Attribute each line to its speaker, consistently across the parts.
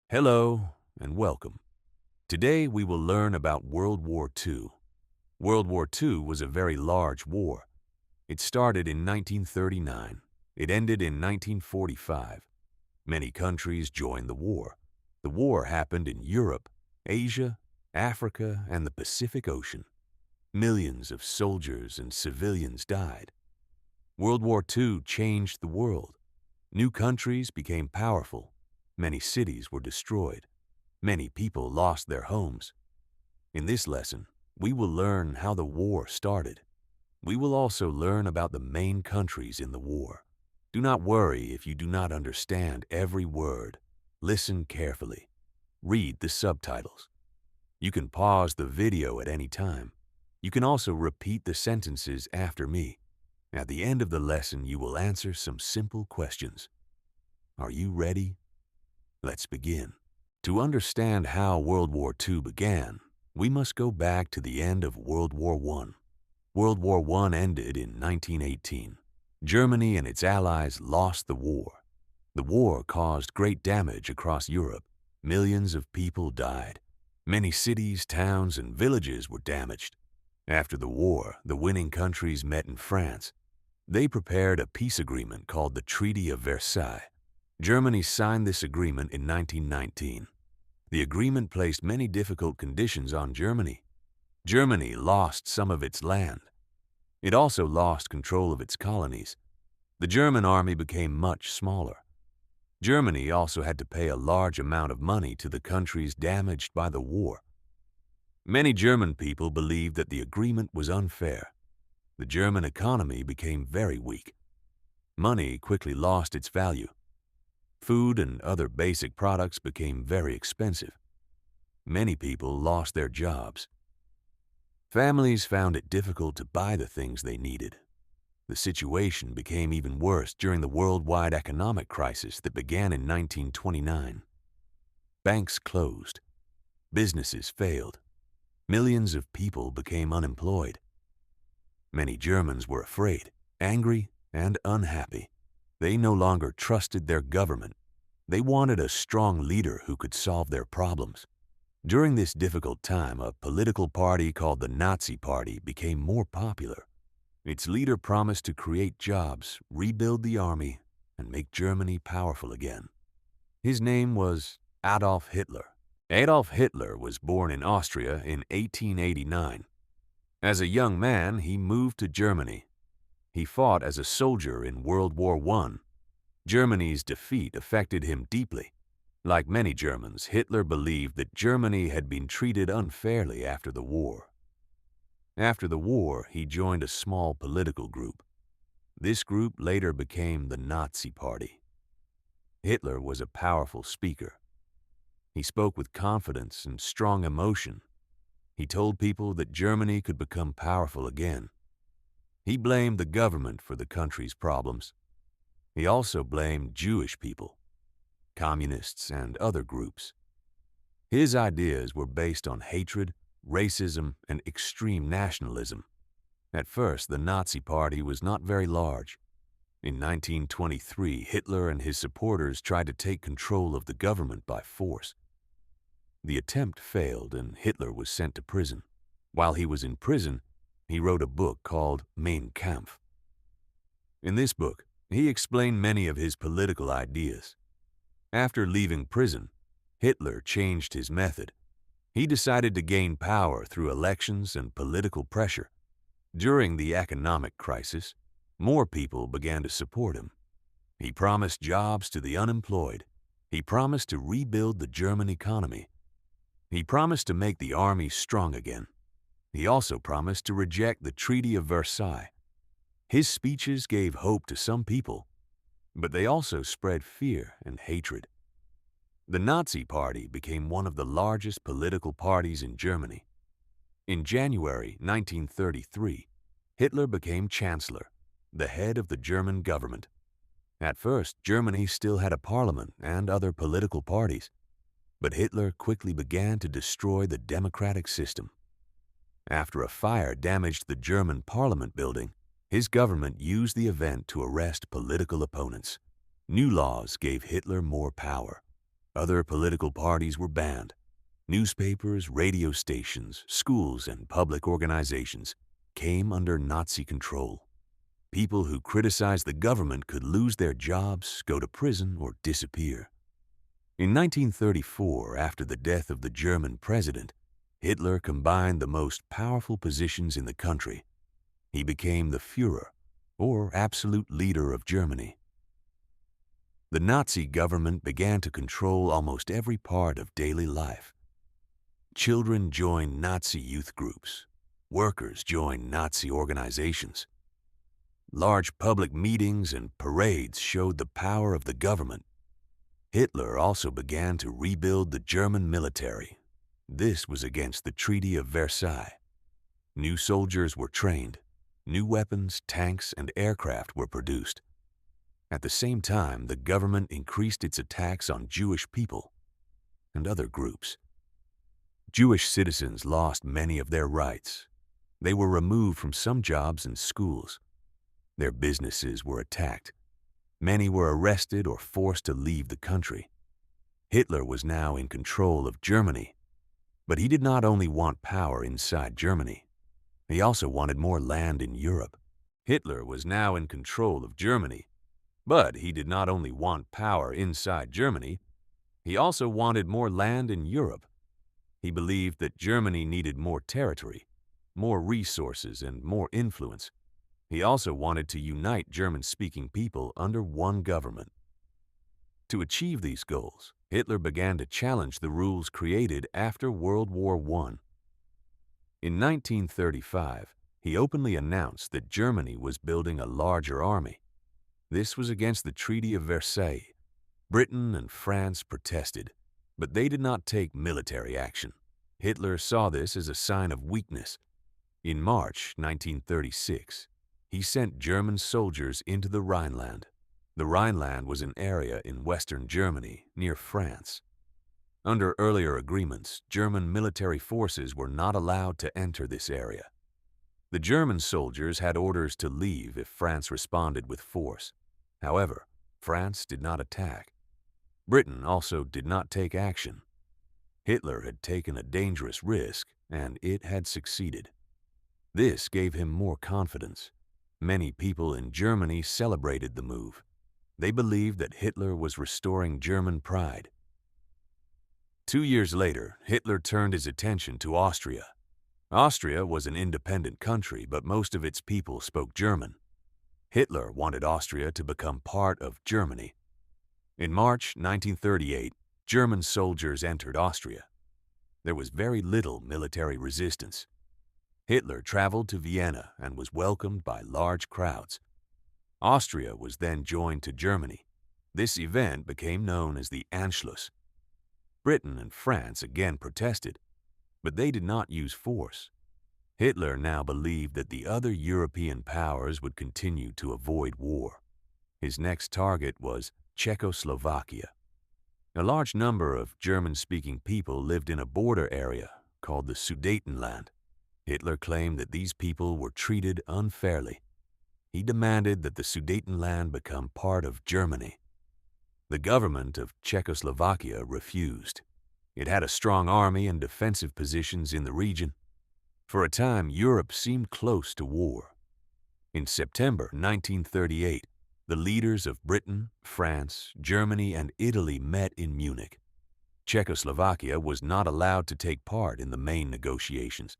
Speaker 1: Hello and welcome. Today we will learn about World War II. World War II was a very large war. It started in 1939. It ended in 1945. Many countries joined the war. The war happened in Europe, Asia, Africa, and the Pacific Ocean. Millions of soldiers and civilians died. World War II changed the world. New countries became powerful. Many cities were destroyed. Many people lost their homes. In this lesson, we will learn how the war started. We will also learn about the main countries in the war. Do not worry if you do not understand every word. Listen carefully. Read the subtitles. You can pause the video at any time. You can also repeat the sentences after me. At the end of the lesson, you will answer some simple questions. Are you ready? Let's begin. To understand how World War II began, we must go back to the end of World War I. World War I ended in 1918. Germany and its allies lost the war. The war caused great damage across Europe. Millions of people died. Many cities, towns, and villages were damaged. After the war, the winning countries met in France. They prepared a peace agreement called the Treaty of Versailles. Germany signed this agreement in 1919. The agreement placed many difficult conditions on Germany. Germany lost some of its land. It also lost control of its colonies. The German army became much smaller. Germany also had to pay a large amount of money to the countries damaged by the war. Many German people believed that the agreement was unfair. The German economy became very weak. Money quickly lost its value. Food and other basic products became very expensive. Many people lost their jobs. Families found it difficult to buy the things they needed. The situation became even worse during the worldwide economic crisis that began in 1929. Banks closed. Businesses failed. Millions of people became unemployed. Many Germans were afraid, angry, and unhappy. They no longer trusted their government. They wanted a strong leader who could solve their problems. During this difficult time, a political party called the Nazi Party became more popular. Its leader promised to create jobs, rebuild the army, and make Germany powerful again. His name was Adolf Hitler. Adolf Hitler was born in Austria in 1889. As a young man, he moved to Germany. He fought as a soldier in World War I. Germany's defeat affected him deeply. Like many Germans, Hitler believed that Germany had been treated unfairly after the war. After the war, he joined a small political group. This group later became the Nazi Party. Hitler was a powerful speaker. He spoke with confidence and strong emotion. He told people that Germany could become powerful again. He blamed the government for the country's problems. He also blamed Jewish people, communists, and other groups. His ideas were based on hatred, racism, and extreme nationalism. At first, the Nazi Party was not very large. In 1923, Hitler and his supporters tried to take control of the government by force. The attempt failed, and Hitler was sent to prison. While he was in prison, he wrote a book called Mein Kampf. In this book, he explained many of his political ideas. After leaving prison, Hitler changed his method. He decided to gain power through elections and political pressure. During the economic crisis, more people began to support him. He promised jobs to the unemployed. He promised to rebuild the German economy. He promised to make the army strong again. He also promised to reject the Treaty of Versailles. His speeches gave hope to some people, but they also spread fear and hatred. The Nazi Party became one of the largest political parties in Germany. In January 1933, Hitler became chancellor, the head of the German government. At first, Germany still had a parliament and other political parties, but Hitler quickly began to destroy the democratic system. After a fire damaged the German parliament building, his government used the event to arrest political opponents. New laws gave Hitler more power. Other political parties were banned. Newspapers, radio stations, schools, and public organizations came under Nazi control. People who criticized the government could lose their jobs, go to prison, or disappear. In 1934, after the death of the German president, Hitler combined the most powerful positions in the country. He became the Führer, or absolute leader of Germany. The Nazi government began to control almost every part of daily life. Children joined Nazi youth groups. Workers joined Nazi organizations. Large public meetings and parades showed the power of the government. Hitler also began to rebuild the German military. This was against the Treaty of Versailles. New soldiers were trained. New weapons, tanks, and aircraft were produced. At the same time, the government increased its attacks on Jewish people and other groups. Jewish citizens lost many of their rights. They were removed from some jobs and schools. Their businesses were attacked. Many were arrested or forced to leave the country. Hitler was now in control of Germany. But he did not only want power inside Germany. He also wanted more land in Europe. Hitler was now in control of Germany. But he did not only want power inside Germany, he also wanted more land in Europe. He believed that Germany needed more territory, more resources, and more influence. He also wanted to unite German-speaking people under one government. To achieve these goals, Hitler began to challenge the rules created after World War I. In 1935, he openly announced that Germany was building a larger army. This was against the Treaty of Versailles. Britain and France protested, but they did not take military action. Hitler saw this as a sign of weakness. In March 1936, he sent German soldiers into the Rhineland. The Rhineland was an area in western Germany, near France. Under earlier agreements, German military forces were not allowed to enter this area. The German soldiers had orders to leave if France responded with force. However, France did not attack. Britain also did not take action. Hitler had taken a dangerous risk, and it had succeeded. This gave him more confidence. Many people in Germany celebrated the move. They believed that Hitler was restoring German pride. 2 years later, Hitler turned his attention to Austria. Austria was an independent country, but most of its people spoke German. Hitler wanted Austria to become part of Germany. In March 1938, German soldiers entered Austria. There was very little military resistance. Hitler traveled to Vienna and was welcomed by large crowds. Austria was then joined to Germany. This event became known as the Anschluss. Britain and France again protested, but they did not use force. Hitler now believed that the other European powers would continue to avoid war. His next target was Czechoslovakia. A large number of German-speaking people lived in a border area called the Sudetenland. Hitler claimed that these people were treated unfairly. He demanded that the Sudetenland become part of Germany. The government of Czechoslovakia refused. It had a strong army and defensive positions in the region. For a time, Europe seemed close to war. In September 1938, the leaders of Britain, France, Germany, and Italy met in Munich. Czechoslovakia was not allowed to take part in the main negotiations.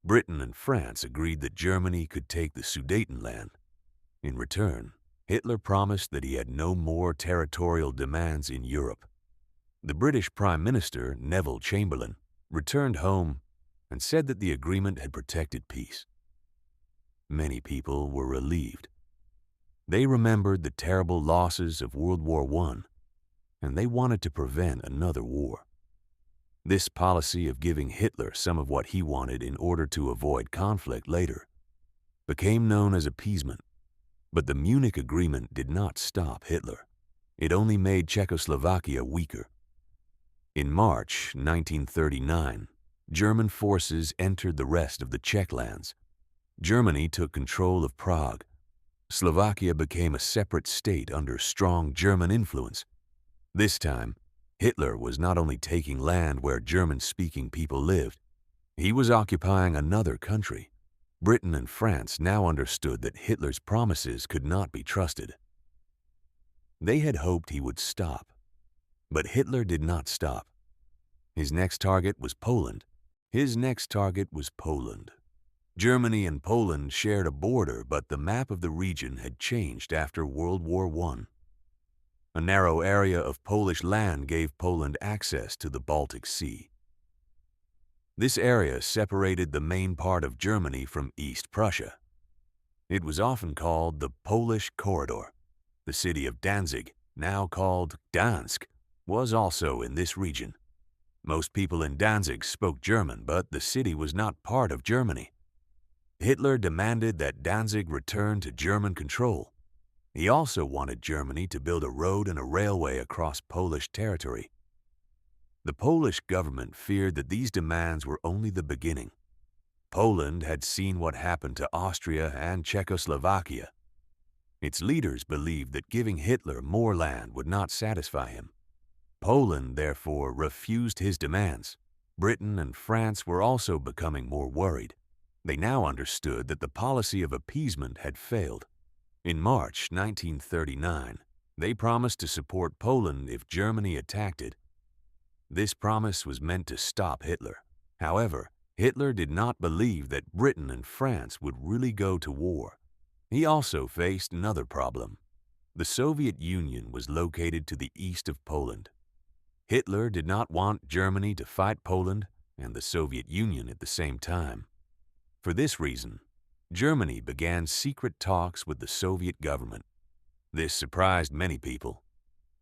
Speaker 1: Britain and France agreed that Germany could take the Sudetenland. In return, Hitler promised that he had no more territorial demands in Europe. The British Prime Minister, Neville Chamberlain, returned home and said that the agreement had protected peace. Many people were relieved. They remembered the terrible losses of World War I, and they wanted to prevent another war. This policy of giving Hitler some of what he wanted in order to avoid conflict later became known as appeasement. But the Munich Agreement did not stop Hitler. It only made Czechoslovakia weaker. In March 1939, German forces entered the rest of the Czech lands. Germany took control of Prague. Slovakia became a separate state under strong German influence. This time, Hitler was not only taking land where German-speaking people lived, he was occupying another country. Britain and France now understood that Hitler's promises could not be trusted. They had hoped he would stop, but Hitler did not stop. His next target was Poland. Germany and Poland shared a border, but the map of the region had changed after World War I. A narrow area of Polish land gave Poland access to the Baltic Sea. This area separated the main part of Germany from East Prussia. It was often called the Polish Corridor. The city of Danzig, now called Gdansk, was also in this region. Most people in Danzig spoke German, but the city was not part of Germany. Hitler demanded that Danzig return to German control. He also wanted Germany to build a road and a railway across Polish territory. The Polish government feared that these demands were only the beginning. Poland had seen what happened to Austria and Czechoslovakia. Its leaders believed that giving Hitler more land would not satisfy him. Poland, therefore, refused his demands. Britain and France were also becoming more worried. They now understood that the policy of appeasement had failed. In March 1939, they promised to support Poland if Germany attacked it. This promise was meant to stop Hitler. However, Hitler did not believe that Britain and France would really go to war. He also faced another problem. The Soviet Union was located to the east of Poland. Hitler did not want Germany to fight Poland and the Soviet Union at the same time. For this reason, Germany began secret talks with the Soviet government. This surprised many people.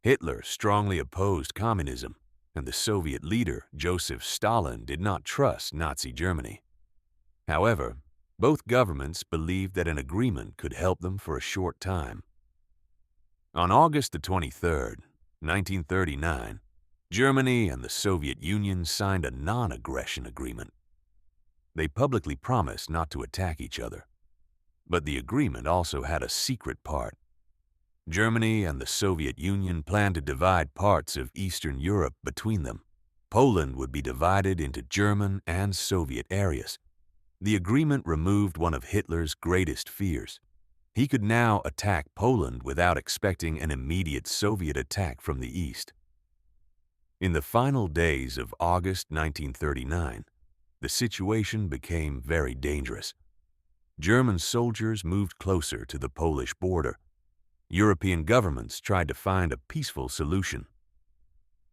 Speaker 1: Hitler strongly opposed communism, and the Soviet leader, Joseph Stalin, did not trust Nazi Germany. However, both governments believed that an agreement could help them for a short time. On August 23, 1939, Germany and the Soviet Union signed a non-aggression agreement. They publicly promised not to attack each other. But the agreement also had a secret part. Germany and the Soviet Union planned to divide parts of Eastern Europe between them. Poland would be divided into German and Soviet areas. The agreement removed one of Hitler's greatest fears. He could now attack Poland without expecting an immediate Soviet attack from the east. In the final days of August 1939, the situation became very dangerous. German soldiers moved closer to the Polish border. European governments tried to find a peaceful solution.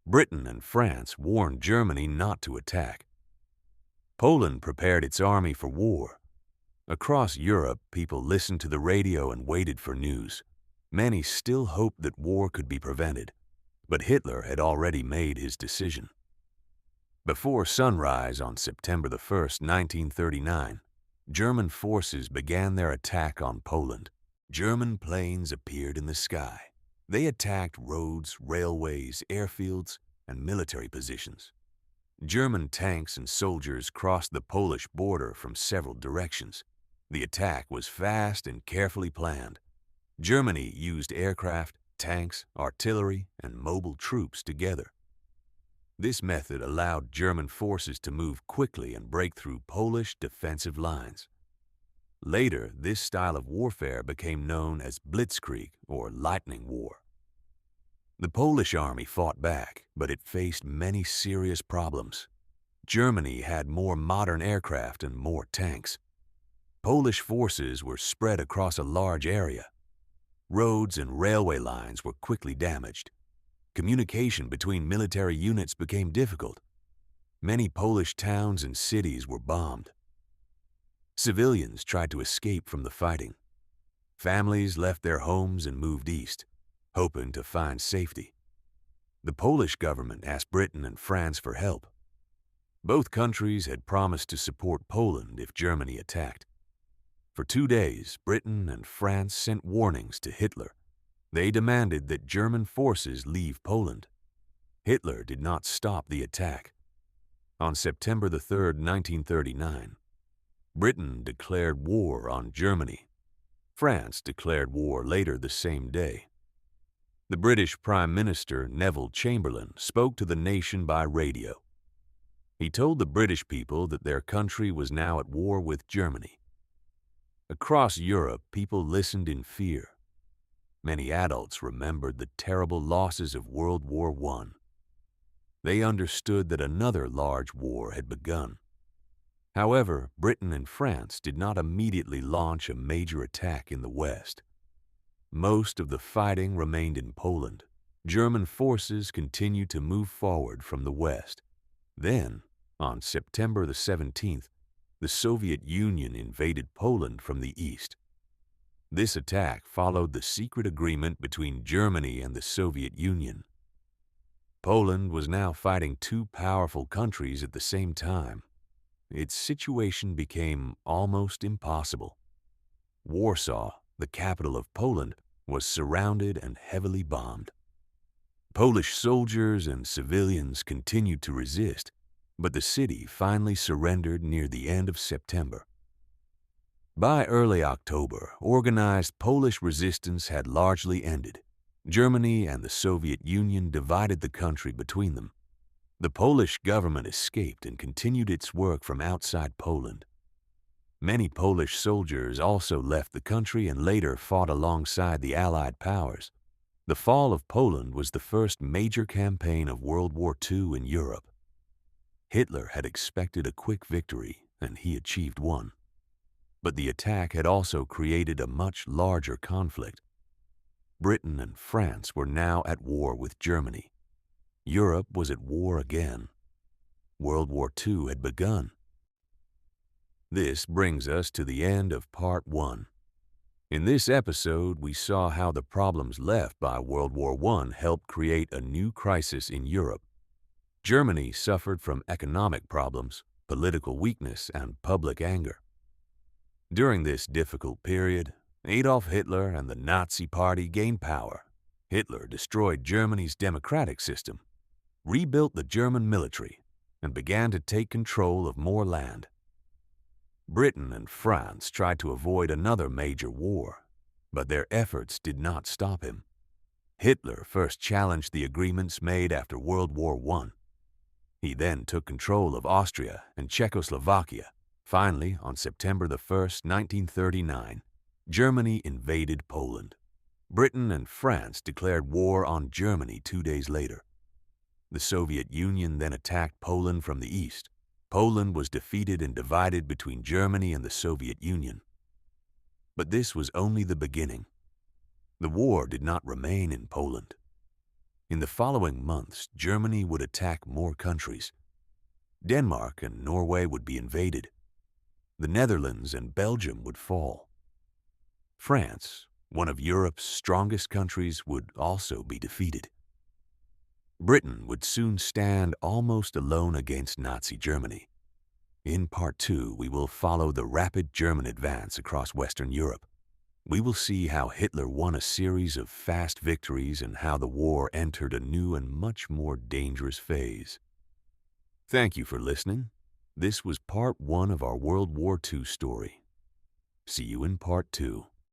Speaker 1: Britain and France warned Germany not to attack. Poland prepared its army for war. Across Europe, people listened to the radio and waited for news. Many still hoped that war could be prevented, but Hitler had already made his decision. Before sunrise on September 1, 1939, German forces began their attack on Poland. German planes appeared in the sky. They attacked roads, railways, airfields, and military positions. German tanks and soldiers crossed the Polish border from several directions. The attack was fast and carefully planned. Germany used aircraft, tanks, artillery, and mobile troops together. This method allowed German forces to move quickly and break through Polish defensive lines. Later, this style of warfare became known as Blitzkrieg or Lightning War. The Polish army fought back, but it faced many serious problems. Germany had more modern aircraft and more tanks. Polish forces were spread across a large area. Roads and railway lines were quickly damaged. Communication between military units became difficult. Many Polish towns and cities were bombed. Civilians tried to escape from the fighting. Families left their homes and moved east, hoping to find safety. The Polish government asked Britain and France for help. Both countries had promised to support Poland if Germany attacked. For 2 days, Britain and France sent warnings to Hitler. They demanded that German forces leave Poland. Hitler did not stop the attack. On September 3, 1939, Britain declared war on Germany. France declared war later the same day. The British Prime Minister Neville Chamberlain spoke to the nation by radio. He told the British people that their country was now at war with Germany. Across Europe, people listened in fear. Many adults remembered the terrible losses of World War I. They understood that another large war had begun. However, Britain and France did not immediately launch a major attack in the West. Most of the fighting remained in Poland. German forces continued to move forward from the West. Then, on September the 17th, the Soviet Union invaded Poland from the east. This attack followed the secret agreement between Germany and the Soviet Union. Poland was now fighting two powerful countries at the same time. Its situation became almost impossible. Warsaw, the capital of Poland, was surrounded and heavily bombed. Polish soldiers and civilians continued to resist, but the city finally surrendered near the end of September. By early October, organized Polish resistance had largely ended. Germany and the Soviet Union divided the country between them. The Polish government escaped and continued its work from outside Poland. Many Polish soldiers also left the country and later fought alongside the Allied powers. The fall of Poland was the first major campaign of World War II in Europe. Hitler had expected a quick victory, and he achieved one. But the attack had also created a much larger conflict. Britain and France were now at war with Germany. Europe was at war again. World War II had begun. This brings us to the end of Part 1. In this episode, we saw how the problems left by World War I helped create a new crisis in Europe. Germany suffered from economic problems, political weakness, and public anger. During this difficult period, Adolf Hitler and the Nazi Party gained power. Hitler destroyed Germany's democratic system, rebuilt the German military, and began to take control of more land. Britain and France tried to avoid another major war, but their efforts did not stop him. Hitler first challenged the agreements made after World War I. He then took control of Austria and Czechoslovakia. Finally, on September 1st, 1939, Germany invaded Poland. Britain and France declared war on Germany 2 days later. The Soviet Union then attacked Poland from the east. Poland was defeated and divided between Germany and the Soviet Union. But this was only the beginning. The war did not remain in Poland. In the following months, Germany would attack more countries. Denmark and Norway would be invaded. The Netherlands and Belgium would fall. France, one of Europe's strongest countries, would also be defeated. Britain would soon stand almost alone against Nazi Germany. In Part 2, we will follow the rapid German advance across Western Europe. We will see how Hitler won a series of fast victories and how the war entered a new and much more dangerous phase. Thank you for listening. This was Part 1 of our World War II story. See you in Part 2.